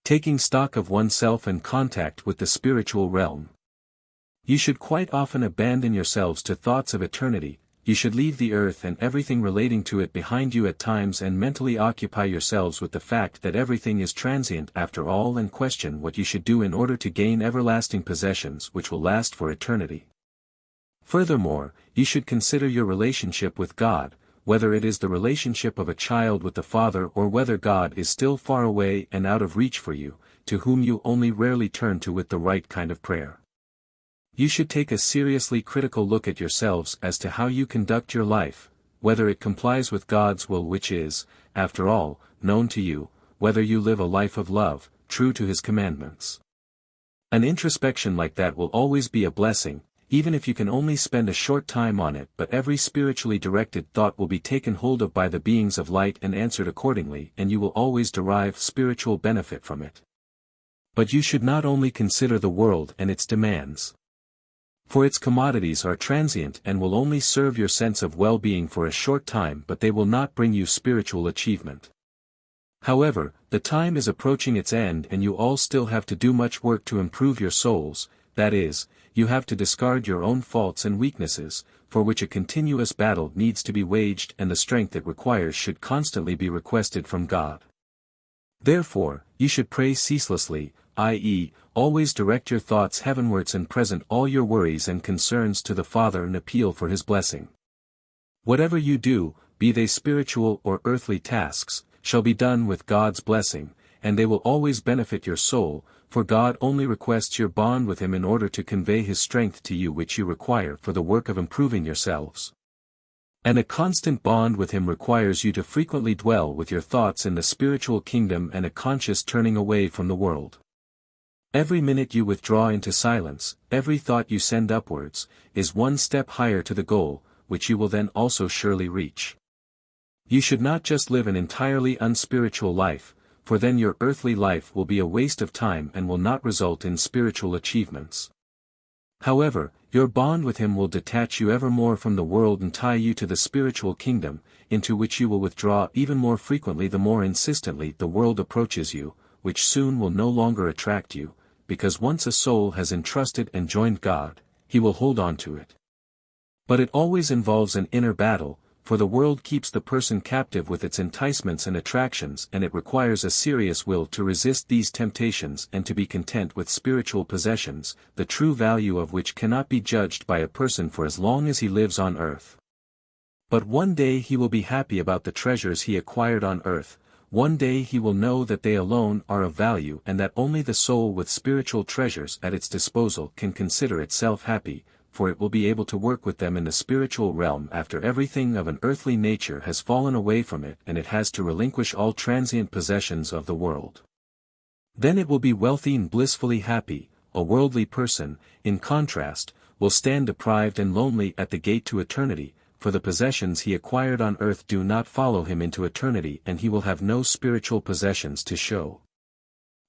Taking stock of oneself and contact with the spiritual realm. You should quite often abandon yourselves to thoughts of eternity. You should leave the earth and everything relating to it behind you at times and mentally occupy yourselves with the fact that everything is transient after all and question what you should do in order to gain everlasting possessions which will last for eternity. Furthermore, you should consider your relationship with God, whether it is the relationship of a child with the Father or whether God is still far away and out of reach for you, to whom you only rarely turn to with the right kind of prayer. You should take a seriously critical look at yourselves as to how you conduct your life, whether it complies with God's will which is, after all, known to you, whether you live a life of love, true to His commandments. An introspection like that will always be a blessing, even if you can only spend a short time on it, but every spiritually directed thought will be taken hold of by the beings of light and answered accordingly, and you will always derive spiritual benefit from it. But you should not only consider the world and its demands. For its commodities are transient and will only serve your sense of well-being for a short time, but they will not bring you spiritual achievement. However, the time is approaching its end and you all still have to do much work to improve your souls, that is, you have to discard your own faults and weaknesses, for which a continuous battle needs to be waged and the strength it requires should constantly be requested from God. Therefore, you should pray ceaselessly, i.e., always direct your thoughts heavenwards and present all your worries and concerns to the Father and appeal for His blessing. Whatever you do, be they spiritual or earthly tasks, shall be done with God's blessing, and they will always benefit your soul, for God only requests your bond with Him in order to convey His strength to you which you require for the work of improving yourselves. And a constant bond with Him requires you to frequently dwell with your thoughts in the spiritual kingdom and a conscious turning away from the world. Every minute you withdraw into silence, every thought you send upwards, is one step higher to the goal, which you will then also surely reach. You should not just live an entirely unspiritual life, for then your earthly life will be a waste of time and will not result in spiritual achievements. However, your bond with Him will detach you ever more from the world and tie you to the spiritual kingdom, into which you will withdraw even more frequently the more insistently the world approaches you, which soon will no longer attract you, because once a soul has entrusted and joined God, He will hold on to it. But it always involves an inner battle, for the world keeps the person captive with its enticements and attractions, and it requires a serious will to resist these temptations and to be content with spiritual possessions, the true value of which cannot be judged by a person for as long as he lives on earth. But one day he will be happy about the treasures he acquired on earth. One day he will know that they alone are of value and that only the soul with spiritual treasures at its disposal can consider itself happy, for it will be able to work with them in the spiritual realm after everything of an earthly nature has fallen away from it and it has to relinquish all transient possessions of the world. Then it will be wealthy and blissfully happy. A worldly person, in contrast, will stand deprived and lonely at the gate to eternity, for the possessions he acquired on earth do not follow him into eternity and he will have no spiritual possessions to show.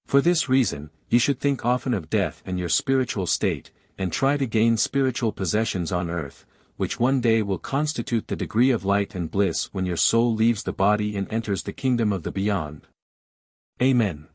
For this reason, you should think often of death and your spiritual state, and try to gain spiritual possessions on earth, which one day will constitute the degree of light and bliss when your soul leaves the body and enters the kingdom of the beyond. Amen.